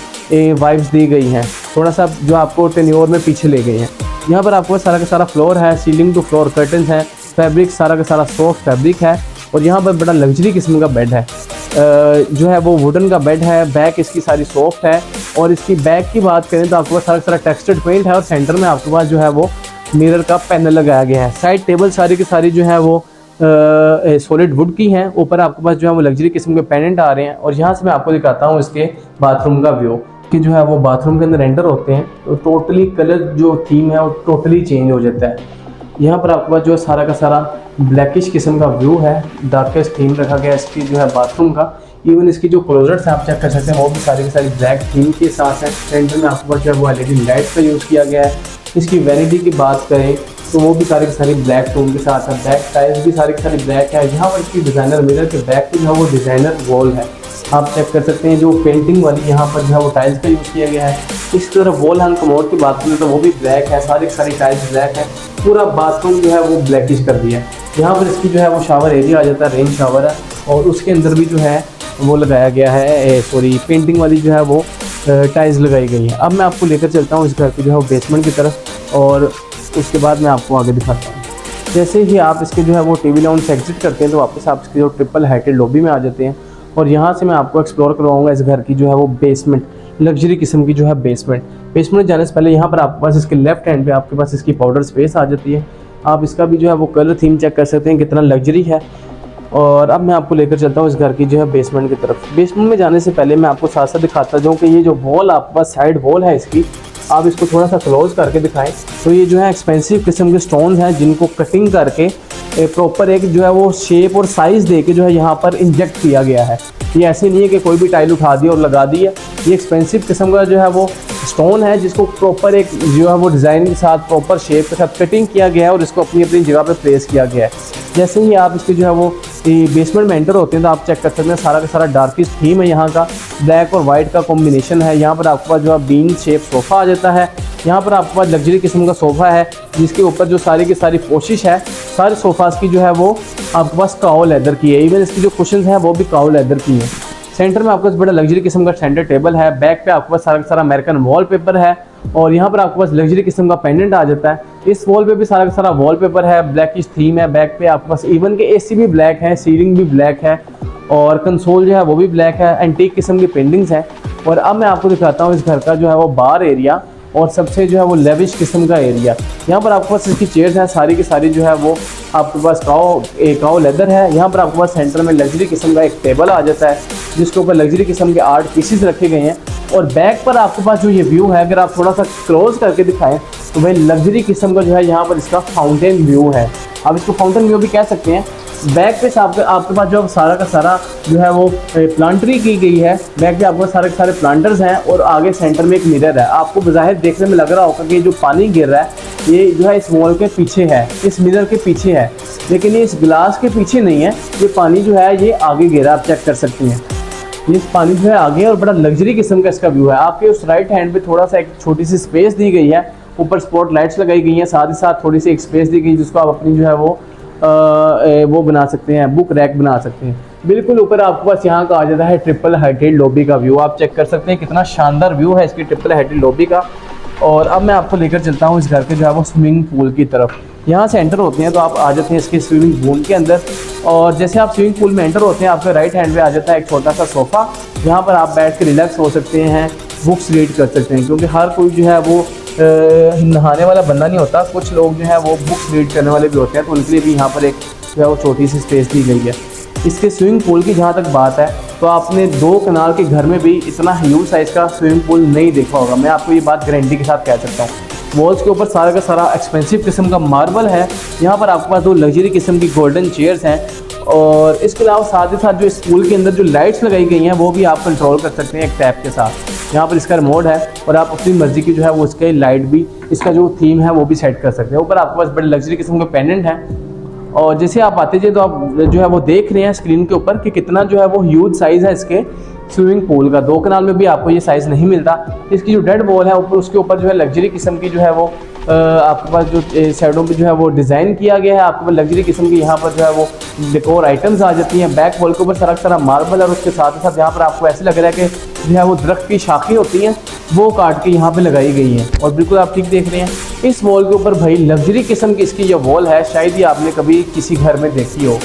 वाइब्स दी गई हैं, थोड़ा सा जो आपको टेन्योर में पीछे ले गई हैं। यहाँ पर आपको सारा का सारा फ्लोर है, सीलिंग टू फ्लोर कर्टन्स हैं, फैब्रिक सारा का सारा सॉफ्ट फैब्रिक है। और यहाँ पर बड़ा लग्जरी किस्म का बेड है, जो है वो वुडन का बेड है। बैक इसकी सारी सॉफ्ट है और इसकी बैक की बात करें तो आपके पास सारा का सारा टेक्सचर्ड पेंट है और सेंटर में आपके पास जो है वो मिरर का पैनल लगाया गया है। साइड टेबल सारी की सारी जो है वो सॉलिड वुड की हैं। ऊपर आपके पास जो है वो लग्जरी किस्म के पेंडेंट आ रहे हैं। और यहाँ से मैं आपको दिखाता हूँ इसके बाथरूम का व्यू कि जो है वो बाथरूम के अंदर एंटर होते हैं तो टोटली कलर जो थीम है वो टोटली चेंज हो जाता है। यहाँ पर आपके पास जो सारा का सारा ब्लैकिश किस्म का व्यू है, डार्केस्ट थीम रखा गया इसकी जो है बाथरूम का। इवन इसकी जो क्लोजर्स हैं आप चेक कर सकते हैं वो भी सारी की सारी ब्लैक थीम के साथ है। सेंटर में आपके पास जो है वो एलईडी लाइट्स का यूज़ किया गया है। इसकी वैनिटी की बात करें तो वो भी सारी की सारी ब्लैक टोन के साथ है। बैक टाइल्स भी सारी की सारी ब्लैक है। यहाँ पर इसकी डिज़ाइनर मिरर के बैक पे जो है वो डिज़ाइनर वॉल है, आप चेक कर सकते हैं। जो पेंटिंग वाली यहाँ पर जो है वो टाइल्स का यूज़ किया गया है। इस तरफ वॉल हैंग कमोड की बात करें तो वो भी ब्लैक है, सारी की सारी टाइल्स ब्लैक है। पूरा बाथरूम जो है वो ब्लैकिश कर दिया है। यहाँ पर इसकी जो है वो शावर एरिया आ जाता है, रेन शावर है और उसके अंदर भी जो है वो लगाया गया है पेंटिंग वाली जो है वो टाइल्स लगाई गई है। अब मैं आपको लेकर चलता हूँ इस घर की जो है वो बेसमेंट की तरफ, और उसके बाद मैं आपको आगे दिखाता हूँ। जैसे ही आप इसके जो है वो टीवी लाउंज से एग्जिट करते हैं तो वापस आप इसकी जो ट्रिपल हाइटेड लॉबी में आ जाते हैं, और यहाँ से मैं आपको एक्सप्लोर करवाऊंगा इस घर की जो है वो बेसमेंट, लग्जरी किस्म की जो है बेसमेंट जाने से पहले यहाँ पर आपके पास इसके लेफ्ट हैंड पे आपके पास इसकी पाउडर स्पेस आ जाती है। आप इसका भी जो है वो कलर थीम चेक कर सकते हैं कितना लग्जरी है। और अब मैं आपको लेकर चलता हूँ इस घर की जो है बेसमेंट की तरफ। बेसमेंट में जाने से पहले मैं आपको साथ साथ दिखाता हूँ कि ये जो वॉल आपके पास साइड वॉल है इसकी, आप इसको थोड़ा सा क्लोज करके दिखाएं तो ये जो है एक्सपेंसिव किस्म के स्टोन्स हैं जिनको कटिंग करके प्रॉपर एक जो है वो शेप और साइज़ दे के जो है यहाँ पर इंजेक्ट किया गया है। ये ऐसे नहीं है कि कोई भी टाइल उठा दी और लगा दी है। ये एक्सपेंसिव किस्म का जो है वो स्टोन है जिसको प्रॉपर एक जो है वो डिज़ाइन के साथ प्रॉपर शेप के साथ कटिंग किया गया है और इसको अपनी अपनी जगह पे प्लेस किया गया है। जैसे ही आप इसकी जो है वो बेसमेंट में एंटर होते हैं तो आप चेक कर सकते हैं सारा का सारा डार्किश थीम है यहाँ का, ब्लैक और वाइट का कॉम्बिनेशन है। यहाँ पर आपके पास जो है बीन शेप सोफ़ा आ जाता है। यहाँ पर आपके पास लग्जरी किस्म का सोफ़ा है जिसके ऊपर जो सारी की सारी पोशिश है सारे सोफ़ाज़ की जो है वो आपके पास काओ लेदर की है। इवन इसकी जो कुशन्स हैं वो भी काओ लेदर की है। सेंटर में आपके पास बड़ा लग्जरी किस्म का सेंटर टेबल है। बैक पे आपके पास सारा का सारा अमेरिकन वॉलपेपर है और यहाँ पर आपके पास लग्जरी किस्म का पेंडेंट आ जाता है। इस वॉल पे भी सारा का सारा वॉलपेपर है, ब्लैकिश थीम है। बैक पे आपके पास इवन के एसी भी ब्लैक है, सीलिंग भी ब्लैक है और कंसोल जो है वो भी ब्लैक है। एंटीक किस्म की पेंटिंग्स हैं। और अब मैं आपको दिखाता हूँ इस घर का जो है वो बार एरिया और सबसे जो है वो लेविश किस्म का एरिया। यहाँ पर आपके पास इसकी चेयर्स हैं सारी की सारी जो है वो आपके पास काओ लेदर है। यहाँ पर आपके पास सेंटर में लग्जरी किस्म का एक टेबल आ जाता है जिसके ऊपर लग्जरी किस्म के 8 पीसेस रखे गए हैं। और बैक पर आपके पास जो ये व्यू है अगर आप थोड़ा सा क्लोज करके दिखाएं तो वही लग्जरी किस्म का जो है यहाँ पर इसका फाउंटेन व्यू है। आप इसको फाउंटेन व्यू भी कह सकते हैं। बैक पे आपके पास जो सारा का सारा जो है वो प्लांटरी की गई है। बैक पे आपके पास सारे के सारे प्लांटर्स हैं और आगे सेंटर में एक मिरर है। आपको बज़ाहिर देखने में लग रहा होगा कि जो पानी गिर रहा है ये जो है इस वॉल के पीछे है, इस मिरर के पीछे है, लेकिन ये इस गिलास के पीछे नहीं है। ये पानी जो है ये आगे गिरा, आप चेक कर सकते हैं। ये पानी जो है आगे और बड़ा लग्जरी किस्म का इसका व्यू है। आपके उस राइट हैंड पे थोड़ा सा एक छोटी सी स्पेस दी गई है, ऊपर स्पॉट लाइट्स लगाई गई हैं, साथ ही साथ थोड़ी सी एक स्पेस दी गई जिसको आप अपनी जो है वो बना सकते हैं, बुक रैक बना सकते हैं। बिल्कुल ऊपर आपके पास यहाँ का आ जाता है ट्रिपल हाइटेड लॉबी का व्यू। आप चेक कर सकते हैं कितना शानदार व्यू है इसकी ट्रिपल हाइटेड लॉबी का। और अब मैं आपको लेकर चलता हूँ इस घर के जो है वो स्विमिंग पूल की तरफ। यहाँ से एंटर होते हैं तो आप आ जाते हैं इसके स्विमिंग पूल के अंदर और जैसे आप स्विमिंग पूल में एंटर होते हैं आपके राइट हैंड पे आ जाता है एक छोटा सा सोफ़ा। यहाँ पर आप बैठ के रिलैक्स हो सकते हैं, बुक्स रीड कर सकते हैं, क्योंकि हर कोई जो है वो नहाने वाला बंदा नहीं होता। कुछ लोग जो है वो बुक्स रीड करने वाले भी होते हैं, तो उनके लिए भी यहाँ पर एक जो है वो छोटी सी स्पेस दी गई है। इसके स्विमिंग पूल की जहाँ तक बात है तो आपने 2 कनाल के घर में भी इतना ह्यूज साइज़ का स्विमिंग पूल नहीं देखा होगा। मैं आपको ये बात गारंटी के साथ कह सकता हूँ। वॉल्स के ऊपर सारा का सारा एक्सपेंसिव किस्म का मार्बल है। यहाँ पर आपके पास 2 लग्जरी किस्म की गोल्डन चेयर्स हैं और इसके अलावा साथ ही साथ जो इस पूल के अंदर जो लाइट्स लगाई गई हैं वो भी आप कंट्रोल कर सकते हैं एक टैप के साथ। यहाँ पर इसका रिमोट है और आप अपनी मर्जी की जो है वो इसके लाइट भी, इसका जो थीम है वो भी सेट कर सकते हैं। ऊपर आपके पास बड़े लग्जरी किस्म के पेंडेंट हैं और जैसे आप आते जाए तो आप जो है वो देख रहे हैं स्क्रीन के ऊपर कि कितना जो है वो ह्यूज साइज़ है इसके स्विमिंग पूल का। 2 कनाल में भी आपको ये साइज़ नहीं मिलता। इसकी जो डेड वॉल है ऊपर उसके ऊपर जो है लग्जरी किस्म की जो है वो आपके पास जो साइडों पे जो है वो डिज़ाइन किया गया है। आपके पास लग्जरी किस्म की यहाँ पर जो है वो डेकोर आइटम्स आ जाती हैं। बैक वॉल के ऊपर सारा मार्बल और उसके साथ ही साथ यहाँ पर आपको ऐसे लग रहा है कि जो है वो दरख्त की शाखें होती हैं वो काट के यहाँ पे लगाई गई हैं और बिल्कुल आप ठीक देख रहे हैं। इस वॉल के ऊपर भाई लग्जरी किस्म की इसकी ये वॉल है, शायद ही आपने कभी किसी घर में देखी हो।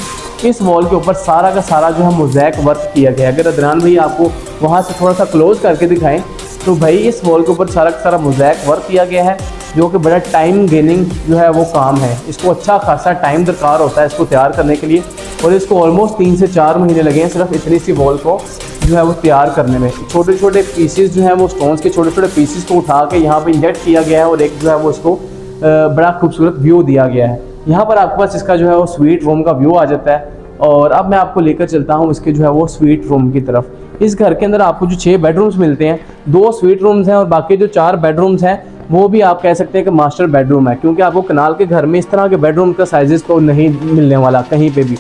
इस वॉल के ऊपर सारा का सारा जो है मोज़ैक वर्क किया गया है। अगर अदनान भाई आपको वहाँ से थोड़ा सा क्लोज करके दिखाएं तो भाई इस वॉल के ऊपर सारा का सारा मोज़ैक वर्क किया गया है जो कि बड़ा टाइम गेनिंग जो है वो काम है। इसको अच्छा खासा टाइम दरकार होता है इसको तैयार करने के लिए और इसको ऑलमोस्ट 3 से 4 महीने लगे हैं सिर्फ इतनी सी वॉल को जो है वो तैयार करने में। छोटे छोटे पीसेस जो हैं वो स्टोन्स के छोटे छोटे पीसेस को उठा के यहाँ पे इंजेक्ट किया गया है और एक जो है वो इसको बड़ा खूबसूरत व्यू दिया गया है। यहाँ पर आपके पास इसका जो है वो स्वीट रूम का व्यू आ जाता है। और अब मैं आपको लेकर चलता हूँ इसके जो है वो स्वीट रूम की तरफ। इस घर के अंदर आपको जो 6 बेडरूम्स मिलते हैं, 2 स्वीट रूम्स हैं और बाकी जो 4 बेडरूम्स हैं वो भी आप कह सकते हैं कि मास्टर बेडरूम है, क्योंकि आपको कनाल के घर में इस तरह के बेडरूम का साइजेस तो नहीं मिलने वाला कहीं पे भी।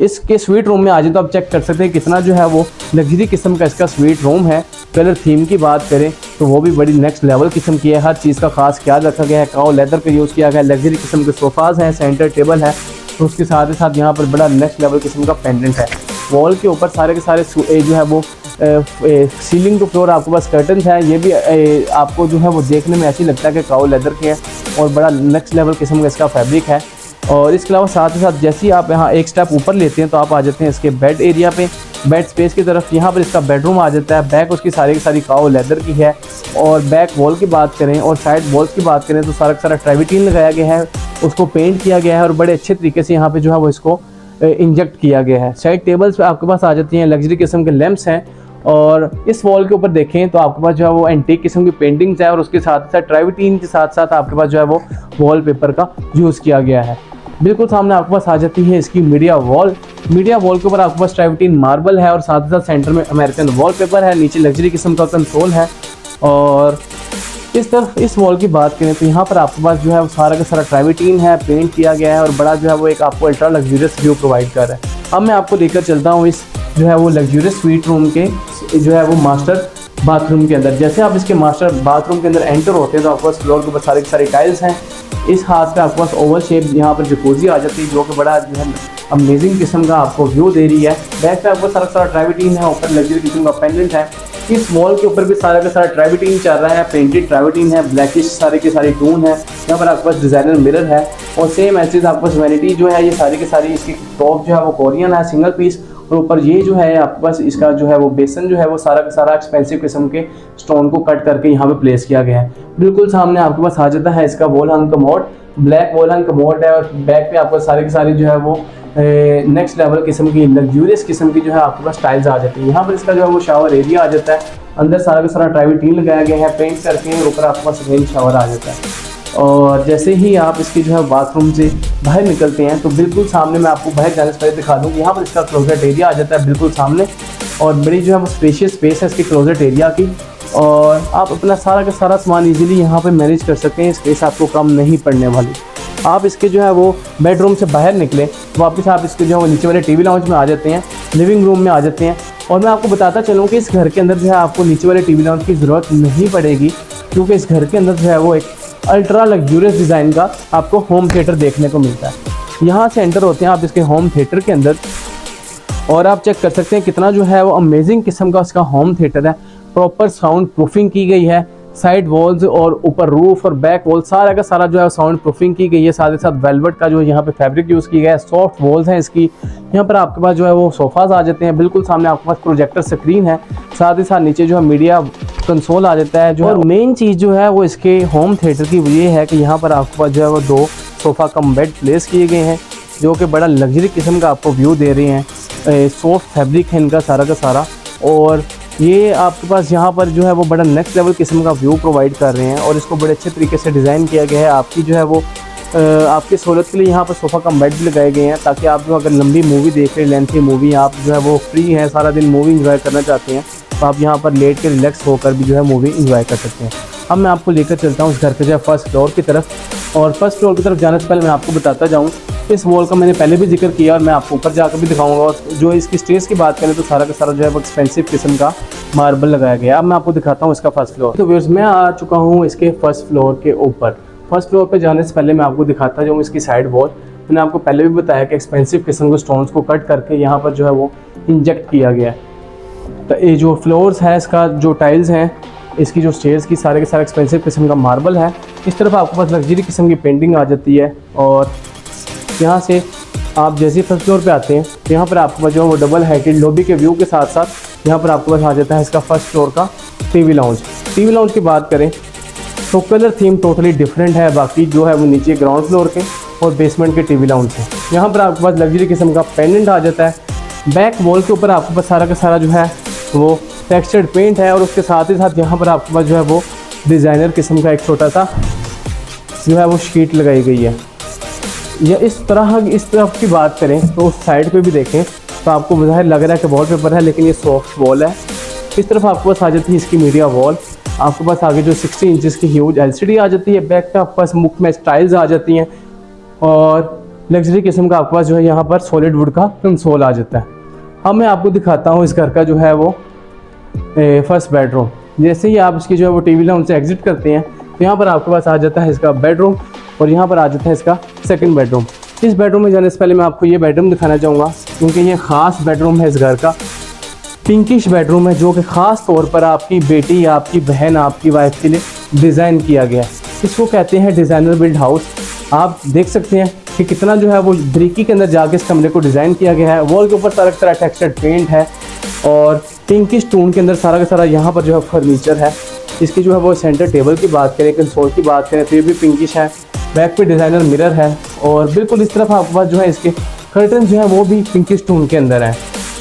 इसके स्वीट रूम में आ जाए तो आप चेक कर सकते हैं कितना जो है वो लग्जरी किस्म का इसका स्वीट रूम है। कलर थीम की बात करें तो वो भी बड़ी नेक्स्ट लेवल किस्म की है। हर चीज़ का खास ख्याल रखा गया है। काओ लेदर का यूज़ किया गया है। लग्जरी किस्म के सोफ़ाज़ हैं, सेंटर टेबल है, तो उसके साथ ही साथ यहाँ पर बड़ा नेक्स्ट लेवल किस्म का पेंडेंट है। वॉल के ऊपर सारे के सारे जो है वो सीलिंग टू फ्लोर आपके पास कर्टन्स हैं, ये भी आपको जो है वो देखने में ऐसे लगता है कि काऊ लेदर के हैं और बड़ा नेक्स्ट लेवल किस्म का इसका फैब्रिक है। और इसके अलावा साथ ही साथ जैसे ही आप यहाँ एक स्टेप ऊपर लेते हैं तो आप आ जाते हैं इसके बेड एरिया पे, बेड स्पेस की तरफ। यहाँ पर इसका बेडरूम आ जाता है। बैक उसकी सारी की सारी काऊ लेदर की है। और बैक वॉल की बात करें और साइड वॉल्स की बात करें तो सारा का सारा ट्रेविटीन लगाया गया है, उसको पेंट किया गया है और बड़े अच्छे तरीके से यहाँ पे जो है वो इसको इंजेक्ट किया गया है। साइड टेबल्स पे आपके पास आ जाती हैं लग्जरी किस्म के लैंप्स हैं। और इस वॉल के ऊपर देखें तो आपके पास जो है वो एंटीक किस्म की पेंटिंग्स है और उसके साथ साथ ट्रेविटीन के साथ साथ आपके पास जो है वो वॉलपेपर का यूज़ किया गया है। बिल्कुल सामने आपके पास आ जाती है इसकी मीडिया वॉल। मीडिया वॉल के ऊपर आपके पास ट्रेविटीन मार्बल है और साथ ही साथ सेंटर में अमेरिकन वॉलपेपर है। नीचे लग्जरी किस्म का कंसोल है। और इस तरफ इस वॉल की बात करें तो यहाँ पर आपके पास जो है वो सारा का सारा ट्रेविटीन है, पेंट किया गया है और बड़ा जो है वो एक आपको अल्ट्रा लग्जरियस व्यू प्रोवाइड कर रहा है। अब मैं आपको लेकर चलता हूँ इस जो है वो लग्जरियस स्वीट रूम के जो है वो मास्टर बाथरूम के अंदर। जैसे आप इसके मास्टर बाथरूम के अंदर एंटर होते हैं तो आपके पास फ्लोर के ऊपर सारी सारी टाइल्स हैं। इस हाथ पे आपके पास ओवल शेप यहाँ पर जकूज़ी आ जाती है जो कि बड़ा जो है अमेजिंग किस्म का आपको व्यू दे रही है। बैक पे आपको सारा सारा ट्रेविटीन है, ऊपर लग्जरी किस्म का पेंडेंट है। इस वॉल के ऊपर भी सारा का सारा ट्रेविटीन चल रहा है, पेंटेड ट्रेविटीन है, ब्लैकिश सारी की सारी टून है। यहाँ पर आपके पास डिज़ाइनर मिरर है और सेम ऐसे आपके पास वैनिटी जो है ये सारी की सारी इसकी टॉप जो है वो कोरियन है सिंगल पीस। और ऊपर ये जो है आपके पास इसका जो है वो बेसन जो है वो सारा का सारा एक्सपेंसिव किस्म के स्टोन को कट करके यहाँ पे प्लेस किया गया है। बिल्कुल सामने आपके पास आ जाता है इसका वॉल हंग कमोड, ब्लैक वॉल हंग कमोड है और बैक पे आपको सारी की सारी जो है वो नेक्स्ट लेवल किस्म की लग्जूरियस किस्म की जो है आपके पास टाइल्स आ जाती है। यहाँ पर इसका जो है वो शावर एरिया आ जाता है। अंदर सारा का सारा ट्रेविटीन लगाया गया है पेंट करके और ऊपर आपके पास रेन शावर आ जाता है। और जैसे ही आप इसकी जो है बाथरूम से बाहर निकलते हैं तो बिल्कुल सामने मैं आपको बाहर जाने से पहले दिखा दूँ। यहाँ पर इसका क्लोजेट एरिया आ जाता है बिल्कुल सामने और बड़ी जो है वो स्पेशियस स्पेस है इसकी क्लोजेट एरिया की। और आप अपना सारा का सारा सामान इजीली यहाँ पे मैनेज कर सकते हैं, स्पेस आपको कम नहीं पड़ने वाली। आप इसके जो है वो बेडरूम से बाहर निकले वापस आप इसके जो है वो नीचे वाले टीवी लाउंज में आ जाते हैं, लिविंग रूम में आ जाते हैं। और मैं आपको बताता चलूँ कि इस घर के अंदर जो है आपको नीचे वाले टीवी लाउंज की ज़रूरत नहीं पड़ेगी क्योंकि इस घर के अंदर जो है वो एक अल्ट्रा लग्जूरियस डिज़ाइन का आपको होम थिएटर देखने को मिलता है। यहाँ से एंटर होते हैं आप इसके होम थिएटर के अंदर और आप चेक कर सकते हैं कितना जो है वो अमेजिंग किस्म का उसका होम थिएटर है। प्रॉपर साउंड प्रूफिंग की गई है, साइड वॉल्स और ऊपर रूफ और बैक वॉल सारा का सारा जो है साउंड प्रूफिंग की गई है। साथ ही साथ वेलवेट का जो यहाँ पे फैब्रिक यूज़ किया गया है, सॉफ्ट वॉल्स हैं इसकी। यहाँ पर आपके पास जो है वो सोफ़ाज आ जाते हैं, बिल्कुल सामने आपके पास प्रोजेक्टर स्क्रीन है, साथ ही साथ नीचे जो है मीडिया कंसोल आ जाता है। जो और मेन चीज़ जो है वो इसके होम थिएटर की ये है कि यहाँ पर आपके पास जो है वो 2 सोफ़ा कम बेड प्लेस किए गए हैं जो कि बड़ा लग्जरी किस्म का आपको व्यू दे रहे हैं। सॉफ्ट फैब्रिक है इनका सारा का सारा और ये आपके पास यहाँ पर जो है वो बड़ा नेक्स्ट लेवल किस्म का व्यू प्रोवाइड कर रहे हैं और इसको बड़े अच्छे तरीके से डिज़ाइन किया गया है। आपकी जो है वो आपकी सहूलत के लिए यहाँ पर सोफ़ा कम बेड भी लगाए गए हैं ताकि आप जो अगर लंबी मूवी देख रहे हैं, लेंथी मूवी, आप जो है वो फ्री हैं, सारा दिन मूवी इंजॉय करना चाहते हैं तो आप यहाँ पर लेट के रिलैक्स होकर भी जो है मूवी इंजॉय कर सकते हैं। अब मैं आपको लेकर चलता हूँ इस घर के जो है फर्स्ट फ्लोर की तरफ। और फर्स्ट फ्लोर की तरफ जाने से पहले मैं आपको बताता जाऊँ इस वॉल का मैंने पहले भी जिक्र किया और मैं आपको ऊपर जाकर भी दिखाऊंगा। और जो इसकी स्टेज की बात करें तो सारा का सारा जो है वो एक्सपेंसिव किस्म का मार्बल लगाया गया। अब मैं आपको दिखाता हूँ इसका फर्स्ट फ्लोर। तो व्यूअर्स मैं आ चुका हूँ इसके फर्स्ट फ्लोर के ऊपर। फर्स्ट फ्लोर पे जाने से पहले मैं आपको दिखाता जाऊँ इसकी साइड वॉल। मैंने आपको पहले भी बताया कि एक्सपेंसिव किस्म के स्टोन्स को कट करके यहाँ पर जो है वो इंजेक्ट किया गया है। तो ये जो फ्लोर्स है इसका जो टाइल्स हैं, इसकी जो स्टेयर्स की सारे के सारे एक्सपेंसिव किस्म का मार्बल है। इस तरफ आपके पास लग्जरी किस्म की पेंटिंग आ जाती है। और यहाँ से आप जैसे फर्स्ट फ्लोर पे आते हैं तो यहाँ पर आपके पास जो है वो डबल हाइटेड लॉबी के व्यू के साथ साथ यहाँ पर आपके पास आ जाता है इसका फर्स्ट फ्लोर का टीवी लाउंज। टीवी लाउंज की बात करें तो कलर थीम टोटली डिफरेंट है बाकी जो है वो नीचे ग्राउंड फ्लोर के और बेसमेंट के टीवी लाउंज है। यहाँ पर आपके पास लग्जरी किस्म का पेंडेंट आ जाता है। बैक वॉल के ऊपर आपके पास सारा का सारा जो है वो टेक्सचर्ड पेंट है और उसके साथ ही साथ यहाँ पर आपके पास जो है वो डिज़ाइनर किस्म का एक छोटा सा जो है वो शीट लगाई गई है। या इस तरफ की बात करें तो उस साइड पे भी देखें तो आपको ज़ाहिर लग रहा है कि वॉलपेपर है लेकिन ये सॉफ्ट वॉल है। इस तरफ आपके पास आ जाती है इसकी मीडिया वॉल। आपके पास आगे जो 60 इंचज़ की ह्यूज LCD आ जाती है। बैक पे आपके पास मुख में स्टाइल्स आ जाती हैं और लग्जरी किस्म का आपके पास जो है यहाँ पर सॉलिड वुड का कंसोल आ जाता है। अब मैं आपको दिखाता हूँ इस घर का जो है वो फर्स्ट बेडरूम। जैसे ही आप इसकी जो है वो टीवी लाउंज से एग्जिट करते हैं तो यहाँ पर आपके पास आ जाता है इसका बेडरूम और यहाँ पर आ जाता है इसका सेकंड बेडरूम। इस बेडरूम में जाने से पहले मैं आपको ये बेडरूम दिखाना चाहूँगा क्योंकि ये ख़ास बेडरूम है इस घर का। पिंकिश बेडरूम है जो कि ख़ास तौर पर आपकी बेटी, आपकी बहन, आपकी वाइफ के लिए डिज़ाइन किया गया है। इसको कहते हैं डिज़ाइनर बिल्ड हाउस। आप देख सकते हैं कि कितना जो है वो ब्रिकी के अंदर जाके इस कमरे को डिज़ाइन किया गया है। वॉल के ऊपर सारा तरह टेक्सचर्ड पेंट है और पिंकिश टोन के अंदर सारा का सारा यहाँ पर जो है फर्नीचर है। इसकी जो है वो सेंटर टेबल की बात करें, कंसोल की बात करें तो ये भी पिंकिश है। बैक पे डिज़ाइनर मिरर है और बिल्कुल इस तरफ आपके पास जो है इसके कर्टन जो है वो भी पिंकिश टोन के अंदर है।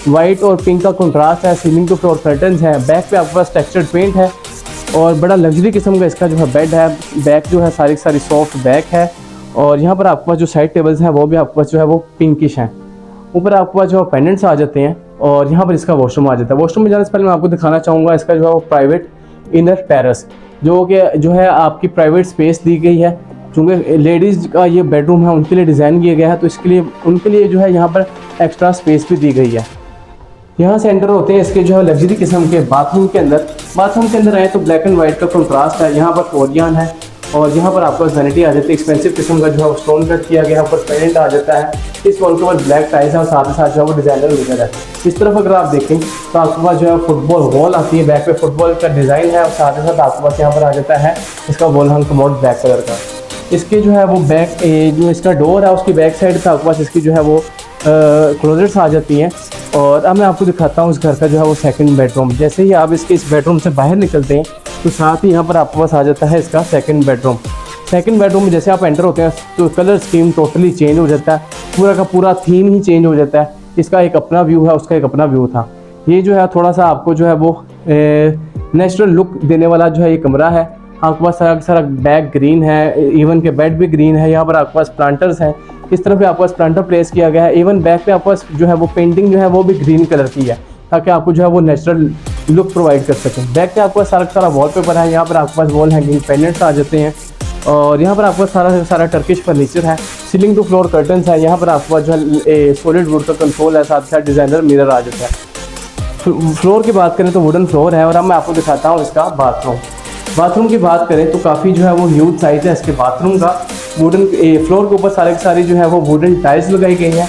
वाइट और पिंक का कंट्रास्ट है। सीलिंग टू फ्लोर कर्टन्स है। बैक पे आपके पास टेक्सचर्ड पेंट है और बड़ा लग्जरी किस्म का इसका जो है बेड है। बैक जो है सारी सारी सॉफ्ट बैक है और यहाँ पर आपके पास जो साइड टेबल्स हैं वो भी आपके पास जो है वो पिंकिश हैं। ऊपर आपके पास जो है पेंडेंट्स आ जाते हैं और यहाँ पर इसका वॉशरूम आ जाता है। वॉशरूम में जाने से पहले मैं आपको दिखाना चाहूँगा इसका जो है वो प्राइवेट इनर टेरेस जो कि जो है आपकी प्राइवेट स्पेस दी गई है। चूँकि लेडीज़ का ये बेडरूम है उनके लिए डिज़ाइन किया गया है तो इसके लिए उनके लिए जो है यहाँ पर एक्स्ट्रा स्पेस भी दी गई है। यहाँ से एंटर होते हैं इसके जो है लग्जरी किस्म के बाथरूम के अंदर। बाथरूम के अंदर आए तो ब्लैक एंड वाइट का कंट्रास्ट है। यहाँ पर कोरियन है और यहाँ पर आपको वैनिटी आ जाती है। एक्सपेंसिव किस्म का जो है स्टोन कट किया गया है। ऊपर पेंडेंट आ जाता है। इस वॉल के ऊपर ब्लैक टाइल्स है और साथ ही साथ जो है वो डिज़ाइनर मिरर है। इस तरफ अगर आप देखें तो आपके पास जो है फुटबॉल वॉल आती है। बैक पे फुटबॉल का डिज़ाइन है और साथ ही साथ आपके पास यहाँ पर आ जाता है इसका वॉल हंग कमोड ब्लैक कलर का। इसके जो है वो बैक जो इसका डोर है उसकी बैक साइड पे आपके पास इसकी जो है वो क्लोजेट्स आ जाती हैं। और अब मैं आपको दिखाता हूँ इस घर का जो है वो सेकंड बेडरूम। जैसे ही आप इसके इस बेडरूम से बाहर निकलते हैं तो साथ ही यहाँ पर आपके पास आ जाता है इसका सेकंड बेडरूम। सेकंड बेडरूम में जैसे आप एंटर होते हैं तो कलर स्कीम टोटली चेंज हो जाता है। पूरा का पूरा थीम ही चेंज हो जाता है। इसका एक अपना व्यू है, उसका एक अपना व्यू था। ये जो है थोड़ा सा आपको जो है वो नेचुरल लुक देने वाला जो है ये कमरा है। आपके पास सारा सारा बैग ग्रीन है। इवन के बेड भी ग्रीन है। यहाँ पर आपके पास प्लांटर्स हैं। इस तरफ भी आपके पास प्लांटर प्लेस किया गया है। इवन बैक पे आपके पास जो है वो पेंटिंग जो है वो भी ग्रीन कलर की है ताकि आपको जो है वो नेचुरल लुक प्रोवाइड कर सकें। बैक पे आपके पास सारा सारा वॉलपेपर है। यहाँ पर आपके पास वॉल हैंगिंग पेंडेंट्स आ जाते हैं और यहाँ पर आपके पास सारा सारा टर्किश फर्नीचर है। सीलिंग टू फ्लोर कर्टन्स है। यहाँ पर आपके पास जो है सॉलिड वुड का कंसोल है। साथ साथ डिज़ाइनर मिरर आ जाता है। फ्लोर की बात करें तो वुडन फ्लोर है। और अब मैं आपको दिखाता हूँ इसका बाथरूम। बाथरूम की बात करें तो काफ़ी जो है वो ह्यूज साइज है इसके बाथरूम का। वुडन फ्लोर के ऊपर सारे की सारी जो है वो वुडन टाइल्स लगाई गई हैं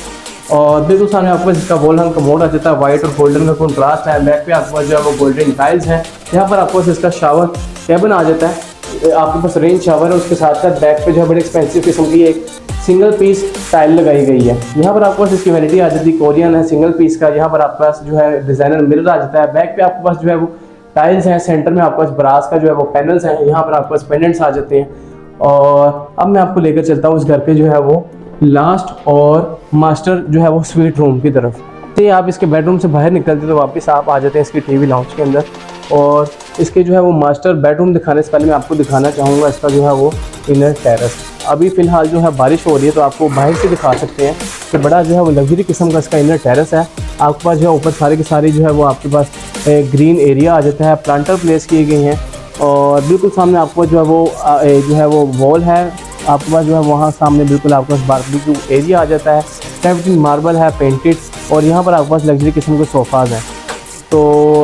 और बिल्कुल सामने आपके पास इसका वॉल हंग कमोड आ जाता है। वाइट और गोल्डन का कंट्रास्ट है। बैक पे आपके पास जो है वो गोल्डन टाइल्स हैं। यहाँ पर आपके पास इसका शावर कैबिन आ जाता है। आपके पास रेंज शावर है। उसके साथ साथ बैक पे जो है बड़ी एक्सपेंसिव किस्म की एक सिंगल पीस टाइल लगाई गई है। यहाँ पर आपके पास इसकी वैनिटी आ जाती है। कोरियन है सिंगल पीस का। यहाँ पर आपके पास जो है डिज़ाइनर मिरर आ जाता है। बैक पे आपके पास जो है वो टाइल्स हैं। सेंटर में आपके पास ब्रास का जो है वो पैनल्स हैं। यहाँ पर आपके पास पेंडेंट्स आ जाते हैं। और अब मैं आपको लेकर चलता हूँ उस घर के जो है वो लास्ट और मास्टर जो है वो स्वीट रूम की तरफ। तो आप इसके बेडरूम से बाहर निकलते तो वापस आप आ जाते हैं इसकी टीवी लाउंज के अंदर। और इसके जो है वो मास्टर बेडरूम दिखाने से पहले मैं आपको दिखाना चाहूँगा इसका जो है वो इनर टेरेस। अभी फ़िलहाल जो है बारिश हो रही है तो आपको बाहर से दिखा सकते हैं कि बड़ा जो है वो लग्जरी किस्म का इसका इनर टेरेस है। आपके पास जो है ऊपर सारे के सारे जो है वो आपके पास ग्रीन एरिया आ जाता है। प्लांटर प्लेस किए गए हैं और बिल्कुल सामने आपको जो है वो वॉल है। आपके पास जो है वहाँ सामने बिल्कुल आपके पास बारबेक्यू एरिया आ जाता है। 17 मार्बल है पेंटेड और यहाँ पर आपके पास लग्जरी किस्म के सोफ़ाज़ हैं। तो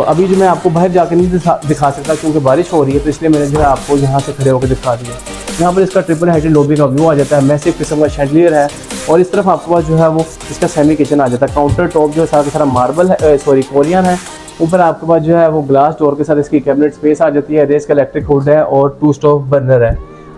अभी जो मैं आपको बाहर जाकर नहीं दिखा सकता क्योंकि बारिश हो रही है तो इसलिए मैंने जो है आपको यहाँ से खड़े होकर दिखा दिया। यहाँ पर इसका ट्रिपल हाइटेड लॉबी का व्यू आ जाता है। मैसिव किस्म का शैंडलियर है और इस तरफ आपके पास जो है वो इसका सेमी किचन आ जाता है। काउंटर टॉप जो है सारा का सारा मार्बल है, कोरियन है। ऊपर आपके पास जो है वो ग्लास डोर के साथ इसकी कैबिनेट स्पेस आ जाती है। रेस का इलेक्ट्रिक हुड है और 2 स्टोव बर्नर है।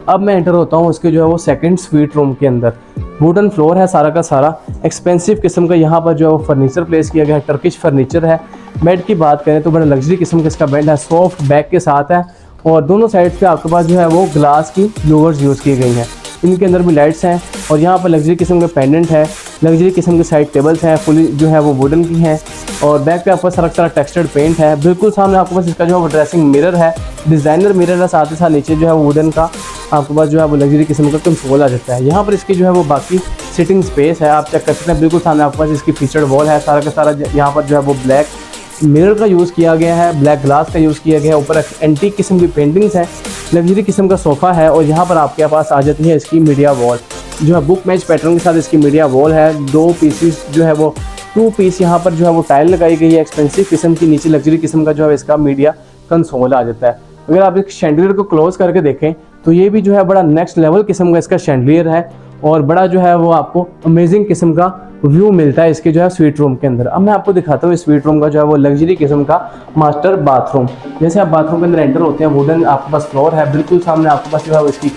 अब मैं एंटर होता हूँ उसके जो है वो सेकंड स्वीट रूम के अंदर। वुडन फ्लोर है सारा का सारा। एक्सपेंसिव किस्म का यहाँ पर जो है वो फर्नीचर प्लेस किया गया है। टर्किश फर्नीचर है। बेड की बात करें तो बड़ा लग्जरी किस्म का इसका बेड है। सॉफ्ट बैक के साथ है और दोनों साइड पे आपके पास जो है वो ग्लास की लूवर्स यूज़ की गई हैं। इनके अंदर भी लाइट्स हैं और यहाँ पर लग्जरी किस्म के पेंडेंट है। लग्जरी किस्म के साइड टेबल्स हैं फुली जो है वो वुडन की हैं और बैक पे आपको सारा सारा टेक्सचर्ड पेंट है। बिल्कुल सामने आपके पास इसका जो है वो ड्रेसिंग मिरर है। डिज़ाइनर मिरर है। साथ ही साथ नीचे जो है वो वुडन का आपके पास जो है वो लग्जरी किस्म का कंसोल आ जाता है। यहाँ पर इसकी जो है वो बाकी सिटिंग स्पेस है। आप चेक कर सकते हैं। बिल्कुल सामने आपके पास इसकी फीचर्ड वॉल है। सारा का सारा यहाँ पर जो है वो ब्लैक मिरर का यूज़ किया गया है। ब्लैक ग्लास का यूज़ किया गया है। ऊपर एंटीक किस्म की पेंटिंग्स हैं। लग्जरी किस्म का सोफ़ा है और यहाँ पर आपके पास आ जाती है इसकी मीडिया वॉल जो है बुक मैच पैटर्न के साथ इसकी मीडिया वॉल है। 2 पीसीस जो है वो 2 पीस यहाँ पर जो है वो टाइल लगाई गई है। एक्सपेंसिव किस्म की नीचे लग्जरी किस्म का जो है इसका मीडिया कंसोल आ जाता है। अगर आप इस शैंडलियर को क्लोज करके देखें तो ये भी जो है बड़ा नेक्स्ट लेवल किस्म का इसका शैंडलियर है और बड़ा जो है वो आपको अमेजिंग किस्म का व्यू मिलता है इसके जो है स्वीट रूम के अंदर। अब मैं आपको दिखाता हूँ इस स्वीट रूम का जो है वो लग्जरी किस्म का मास्टर बाथरूम। जैसे आप बाथरूम के अंदर एंटर होते हैं, वुडन आपके पास फ्लोर है, बिल्कुल सामने आपके पास जो है वो इसकी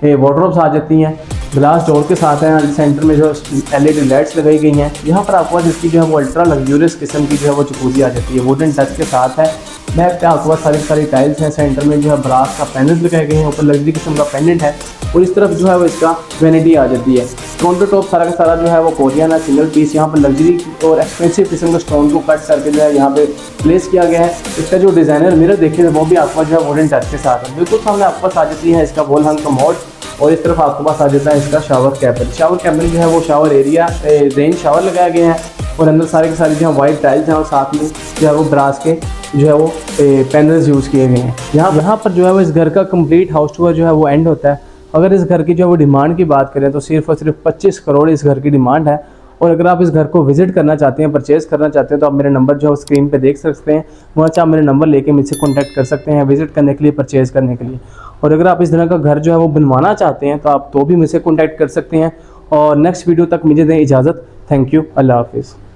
वार्डरोब्स आ जाती हैं, ग्लास डोर के साथ है। सेंटर में जो LED लाइट्स लगाई गई हैं। यहाँ पर आपके पास इसकी जो है वो अल्ट्रा लग्जूरियस किस्म की जो है वो जकूज़ी आ जाती है, वुडन टच के साथ है। बैक पे आपके पास सारी टाइल्स हैं। सेंटर में जो है ब्रास का पैनल लगाए गए हैं, ऊपर लग्जरी किस्म का पेंडेंट है और इस तरफ जो है वो इसका वैनिटी आ जाती है। काउंटर टॉप सारा का सारा जो है वो कोरियन है, सिंगल पीस। यहाँ पर लग्जरी और एक्सपेंसिव किस्म का स्टोन को कट करके जो है यहाँ पे प्लेस किया गया है। इसका जो डिज़ाइनर मिरर देखिए वो भी आपका जो है वुडन टच के साथ है। बिल्कुल सामने आपके पास आ जाती है इसका वॉल हंग कमोड और इस तरफ आपके पास आ जाता है इसका शावर कैबिन। शावर कैबिन जो है वो शावर एरिया रेन शावर लगाए गए हैं और अंदर सारे के सारे जो है वाइट टाइल्स हैं और साथ में जो है वो ब्रास के जो है वो पैनल्स यूज़ किए गए हैं। यहाँ पर जो है वो इस घर का कंप्लीट हाउस टूर जो है वो एंड होता है। अगर इस घर की जो है वो डिमांड की बात करें तो सिर्फ और सिर्फ 25 करोड़ इस घर की डिमांड है। और अगर आप इस घर को विजिट करना चाहते हैं, परचेज़ करना चाहते हैं, तो आप मेरा नंबर जो है स्क्रीन पे देख सकते हैं। वहाँ से आप मेरा नंबर लेके मुझसे कॉन्टैक्ट कर सकते हैं विजिट करने के लिए, परचेज़ करने के लिए। और अगर आप इस तरह का घर जो है वो बनवाना चाहते हैं तो आप तो भी मुझसे कॉन्टैक्ट कर सकते हैं। और नेक्स्ट वीडियो तक मुझे दें इजाज़त। Thank you. अल्लाह हाफिज़।